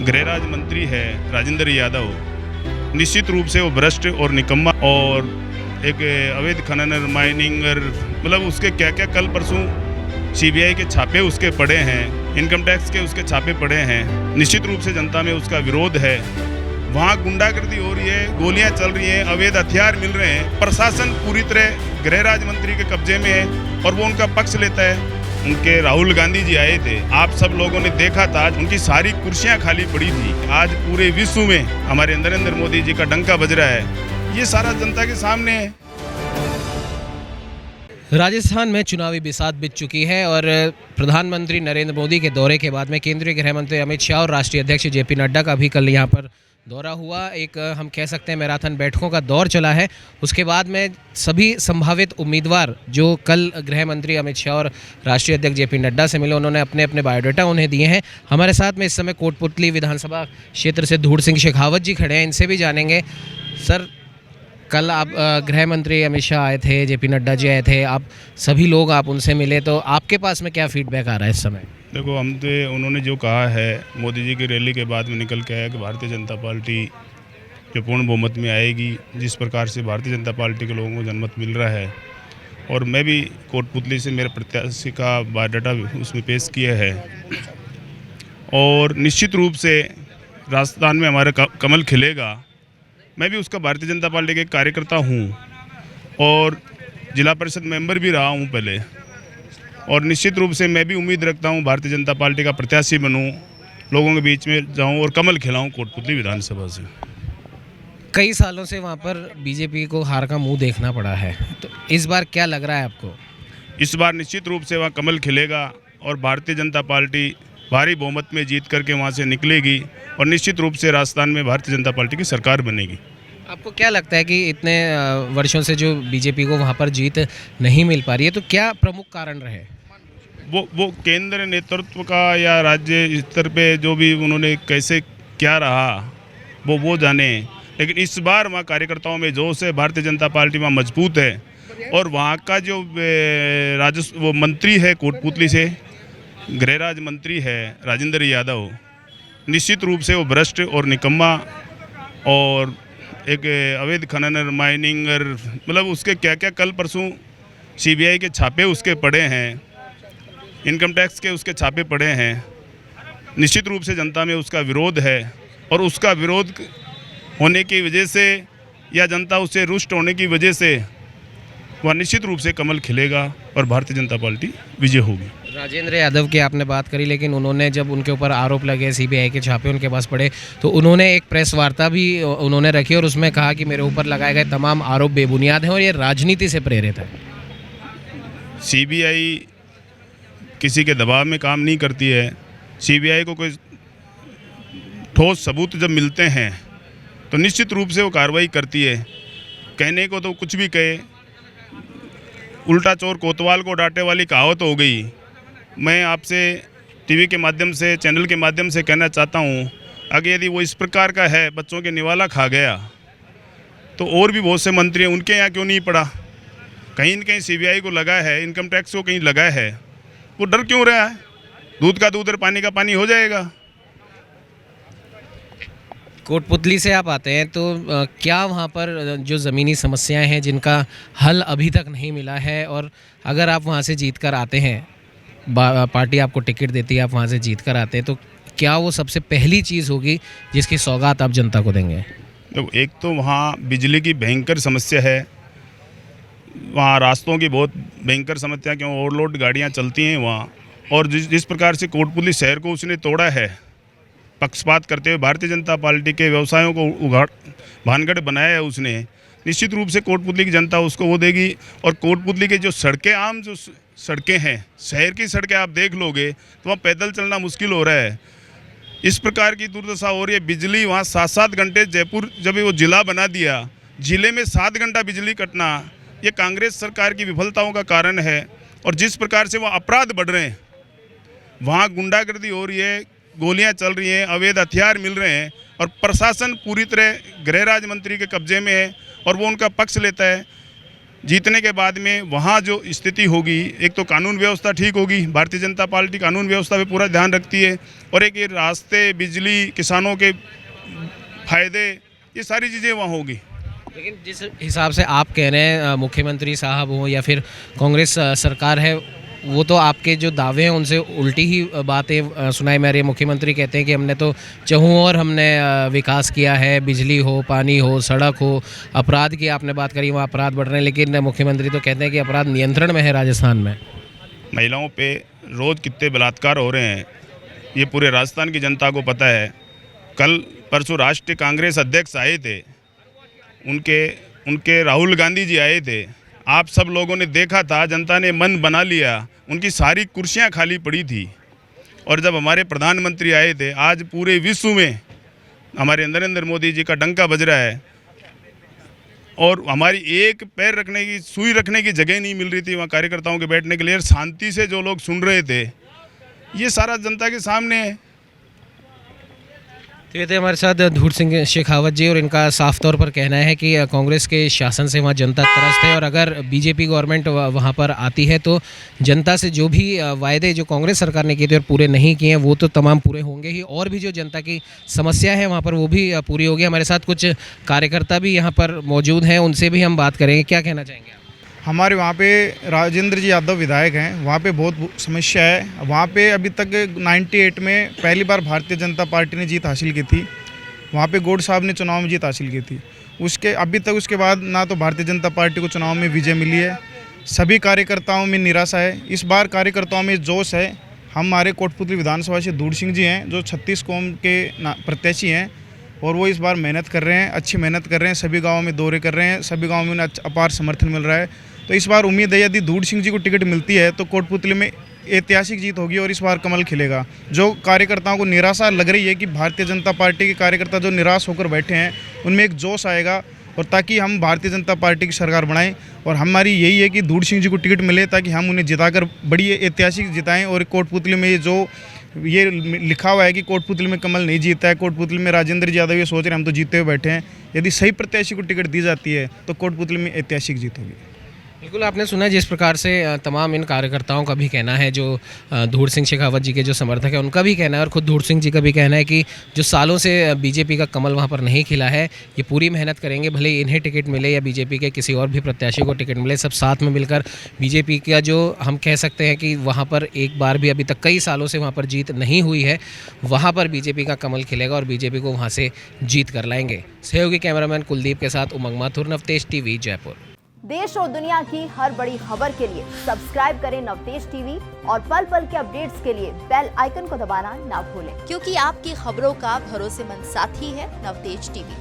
गृह राज्य मंत्री है राजेंद्र यादव, निश्चित रूप से वो भ्रष्ट और निकम्मा और एक अवैध खनन माइनिंग और मतलब उसके क्या क्या कल परसों सीबीआई के छापे उसके पड़े हैं, इनकम टैक्स के उसके छापे पड़े हैं। निश्चित रूप से जनता में उसका विरोध है। वहाँ गुंडागर्दी हो रही है, गोलियां चल रही हैं, अवैध हथियार मिल रहे हैं। प्रशासन पूरी तरह गृह राज्य मंत्री के कब्जे में है और वो उनका पक्ष लेता है। उनके राहुल गांधी जी आए थे, आप सब लोगों ने देखा था, उनकी सारी कुर्सियां खाली पड़ी थी। आज पूरे विश्व में हमारे नरेंद्र मोदी जी का डंका बज रहा है, ये सारा जनता के सामने है। राजस्थान में चुनावी बिसात बीत चुकी है और प्रधानमंत्री नरेंद्र मोदी के दौरे के बाद में केंद्रीय गृह मंत्री अमित शाह और राष्ट्रीय अध्यक्ष जेपी नड्डा का भी कल यहाँ पर दौरा हुआ। एक हम कह सकते हैं मैराथन बैठकों का दौर चला है। उसके बाद में सभी संभावित उम्मीदवार जो कल गृह मंत्री अमित शाह और राष्ट्रीय अध्यक्ष जेपी नड्डा से मिले, उन्होंने अपने अपने बायोडाटा उन्हें दिए हैं। हमारे साथ में इस समय कोटपुतली विधानसभा क्षेत्र से धूड़ सिंह शेखावत जी खड़े हैं, इनसे भी जानेंगे। सर, कल आप गृह मंत्री अमित शाह आए थे, जेपी नड्डा जी आए थे, आप सभी लोग आप उनसे मिले, तो आपके पास में क्या फीडबैक आ रहा है इस समय? देखो, हम तो उन्होंने जो कहा है मोदी जी की रैली के बाद में निकल के आया कि भारतीय जनता पार्टी जो पूर्ण बहुमत में आएगी, जिस प्रकार से भारतीय जनता पार्टी के लोगों को जनमत मिल रहा है। और मैं भी कोटपुतली से मेरे प्रत्याशी का बायोडाटा उसमें पेश किया है और निश्चित रूप से राजस्थान में हमारा कमल खिलेगा। मैं भी उसका भारतीय जनता पार्टी के कार्यकर्ता हूँ और जिला परिषद मेंबर भी रहा हूँ पहले, और निश्चित रूप से मैं भी उम्मीद रखता हूँ भारतीय जनता पार्टी का प्रत्याशी बनूँ, लोगों के बीच में जाऊँ और कमल खिलाऊँ कोटपुतली विधानसभा से। कई सालों से वहाँ पर बीजेपी को हार का मुंह देखना पड़ा है, तो इस बार क्या लग रहा है आपको? इस बार निश्चित रूप से वहाँ कमल खिलेगा और भारतीय जनता पार्टी भारी बहुमत में जीत करके वहाँ से निकलेगी और निश्चित रूप से राजस्थान में भारतीय जनता पार्टी की सरकार बनेगी। आपको क्या लगता है कि इतने वर्षों से जो बीजेपी को वहाँ पर जीत नहीं मिल पा रही है, तो क्या प्रमुख कारण रहे? वो केंद्र नेतृत्व का या राज्य स्तर पे जो भी उन्होंने कैसे क्या रहा वो जाने, लेकिन इस बार वहाँ कार्यकर्ताओं में जोश है, भारतीय जनता पार्टी वहाँ मजबूत है। और वहाँ का जो राजस्व वो मंत्री है कोटपुतली से, गृह राज्य मंत्री है राजेंद्र यादव, निश्चित रूप से वो भ्रष्ट और निकम्मा और एक अवैध खनन माइनिंग और मतलब उसके क्या क्या कल परसों सीबीआई के छापे उसके पड़े हैं, इनकम टैक्स के उसके छापे पड़े हैं। निश्चित रूप से जनता में उसका विरोध है और उसका विरोध होने की वजह से या जनता उससे रुष्ट होने की वजह से वह निश्चित रूप से कमल खिलेगा और भारतीय जनता पार्टी विजय होगी। राजेंद्र यादव की आपने बात करी, लेकिन उन्होंने जब उनके ऊपर आरोप लगे, सीबीआई के छापे उनके पास पड़े, तो उन्होंने एक प्रेस वार्ता भी उन्होंने रखी और उसमें कहा कि मेरे ऊपर लगाए गए तमाम आरोप बेबुनियाद हैं और ये राजनीति से प्रेरित है। सीबीआई किसी के दबाव में काम नहीं करती है। सीबीआई को कोई ठोस सबूत जब मिलते हैं तो निश्चित रूप से वो कार्रवाई करती है। कहने को तो कुछ भी कहे, उल्टा चोर कोतवाल को डांटे वाली कहावत हो गई। मैं आपसे टीवी के माध्यम से, चैनल के माध्यम से कहना चाहता हूँ, अगर यदि वो इस प्रकार का है, बच्चों के निवाला खा गया, तो और भी बहुत से मंत्री हैं, उनके यहाँ क्यों नहीं पड़ा? कहीं न कहीं सीबीआई को लगा है, इनकम टैक्स को कहीं लगा है, वो डर क्यों रहा है? दूध का दूध और पानी का पानी हो जाएगा। कोटपुतली से आप आते हैं, तो क्या वहाँ पर जो ज़मीनी समस्याएं हैं जिनका हल अभी तक नहीं मिला है, और अगर आप वहाँ से जीत कर आते हैं, पार्टी आपको टिकट देती है, आप वहाँ से जीत कर आते हैं, तो क्या वो सबसे पहली चीज़ होगी जिसकी सौगात आप जनता को देंगे? तो एक तो वहाँ बिजली की भयंकर समस्या है, वहाँ रास्तों की बहुत भयंकर समस्या, क्यों ओवरलोड गाड़ियाँ चलती हैं वहाँ। और जिस प्रकार से कोटपुतली शहर को उसने तोड़ा है, पक्षपात करते हुए भारतीय जनता पार्टी के व्यवसायों को उघाड़ भानगढ़ बनाया है उसने, निश्चित रूप से कोटपुतली की जनता उसको वो देगी। और कोटपुतली के जो सड़कें, आम जो सड़कें हैं, शहर की सड़कें आप देख लोगे तो वहाँ पैदल चलना मुश्किल हो रहा है। इस प्रकार की दुर्दशा हो रही है। बिजली वहाँ 7-7 घंटे, जयपुर जब वो जिला बना दिया, जिले में 7 घंटा बिजली कटना, ये कांग्रेस सरकार की विफलताओं का कारण है। और जिस प्रकार से वहाँ अपराध बढ़ रहे हैं, वहाँ गुंडागर्दी हो रही है, गोलियां चल रही हैं, अवैध हथियार मिल रहे हैं और प्रशासन पूरी तरह गृह राज्य मंत्री के कब्जे में है और वो उनका पक्ष लेता है। जीतने के बाद में वहाँ जो स्थिति होगी, एक तो कानून व्यवस्था ठीक होगी, भारतीय जनता पार्टी कानून व्यवस्था पे पूरा ध्यान रखती है, और एक ये रास्ते, बिजली, किसानों के फायदे, ये सारी चीज़ें वहाँ होगी। लेकिन जिस हिसाब से आप कह रहे हैं मुख्यमंत्री साहब हो या फिर कांग्रेस सरकार है, वो तो आपके जो दावे हैं उनसे उल्टी ही बातें सुनाई में आ रही है। मुख्यमंत्री कहते हैं कि हमने तो चहुँ और हमने विकास किया है, बिजली हो, पानी हो, सड़क हो। अपराध की आपने बात करी, वहाँ अपराध बढ़ रहे हैं, लेकिन मुख्यमंत्री तो कहते हैं कि अपराध नियंत्रण में है राजस्थान में। महिलाओं पे रोज़ कितने बलात्कार हो रहे हैं, ये पूरे राजस्थान की जनता को पता है। कल परसों राष्ट्रीय कांग्रेस अध्यक्ष आए थे, उनके राहुल गांधी जी आए थे, आप सब लोगों ने देखा था, जनता ने मन बना लिया, उनकी सारी कुर्सियां खाली पड़ी थी। और जब हमारे प्रधानमंत्री आए थे, आज पूरे विश्व में हमारे नरेंद्र मोदी जी का डंका बज रहा है, और हमारी एक पैर रखने की, सुई रखने की जगह नहीं मिल रही थी वहाँ कार्यकर्ताओं के बैठने के लिए, और शांति से जो लोग सुन रहे थे, ये सारा जनता के सामने है। तो ये थे हमारे साथ धूड़ सिंह शेखावत जी, और इनका साफ तौर पर कहना है कि कांग्रेस के शासन से वहाँ जनता त्रस्त है, और अगर बीजेपी गवर्नमेंट वहाँ पर आती है तो जनता से जो भी वायदे जो कांग्रेस सरकार ने किए थे और पूरे नहीं किए हैं, वो तो तमाम पूरे होंगे ही, और भी जो जनता की समस्या है वहाँ पर वो भी पूरी होगी। हमारे साथ कुछ कार्यकर्ता भी यहाँ पर मौजूद हैं, उनसे भी हम बात करेंगे। क्या कहना चाहेंगे आप? हमारे वहाँ पे राजेंद्र जी यादव विधायक हैं, वहाँ पे बहुत समस्या है। वहाँ पे अभी तक 98 में पहली बार भारतीय जनता पार्टी ने जीत हासिल की थी, वहाँ पे गौड़ साहब ने चुनाव में जीत हासिल की थी। उसके बाद ना तो भारतीय जनता पार्टी को चुनाव में विजय मिली है, सभी कार्यकर्ताओं में निराशा है। इस बार कार्यकर्ताओं में जोश है। हमारे कोटपुतली विधानसभा से धूड़ सिंह जी हैं, जो 36 कौम के प्रत्याशी हैं, और वो इस बार मेहनत कर रहे हैं, अच्छी मेहनत कर रहे हैं, सभी गाँवों में दौरे कर रहे हैं, सभी गाँवों में उन्हें अपार समर्थन मिल रहा है। तो इस बार उम्मीद है यदि धूड़ सिंह जी को टिकट मिलती है तो कोटपुतली में ऐतिहासिक जीत होगी, और इस बार कमल खिलेगा। जो कार्यकर्ताओं को निराशा लग रही है कि भारतीय जनता पार्टी के कार्यकर्ता जो निराश होकर बैठे हैं, उनमें एक जोश आएगा, और ताकि हम भारतीय जनता पार्टी की सरकार बनाएं। और हमारी यही है कि धूड़ सिंह जी को टिकट मिले, ताकि हम उन्हें जिताकर बड़ी ऐतिहासिक जिताएं। और कोटपुतली में ये लिखा हुआ है कि कोटपुतली में कमल नहीं जीता है, कोटपुतली में राजेंद्र यादव ये सोच रहे हैं हम तो जीते हुए बैठे हैं, यदि सही प्रत्याशी को टिकट दी जाती है तो कोटपुतली में ऐतिहासिक जीत होगी। बिल्कुल, आपने सुना जिस प्रकार से तमाम इन कार्यकर्ताओं का भी कहना है, जो धूड़ सिंह शेखावत जी के जो समर्थक हैं उनका भी कहना है, और खुद धूड़ सिंह जी का भी कहना है कि जो सालों से बीजेपी का कमल वहाँ पर नहीं खिला है, ये पूरी मेहनत करेंगे, भले इन्हें टिकट मिले या बीजेपी के किसी और भी प्रत्याशी को टिकट मिले, सब साथ में मिलकर बीजेपी का जो हम कह सकते हैं कि वहाँ पर एक बार भी अभी तक कई सालों से वहाँ पर जीत नहीं हुई है, वहाँ पर बीजेपी का कमल खिलेगा और बीजेपी को वहाँ से जीत कर लाएंगे। सहयोगी कैमरामैन कुलदीप के साथ उमंग माथुर, नवतेज टीवी, जयपुर। देश और दुनिया की हर बड़ी खबर के लिए सब्सक्राइब करें नवतेज टीवी, और पल पल के अपडेट्स के लिए बेल आइकन को दबाना ना भूलें, क्योंकि आपकी खबरों का भरोसेमंद साथी है नवतेज टीवी।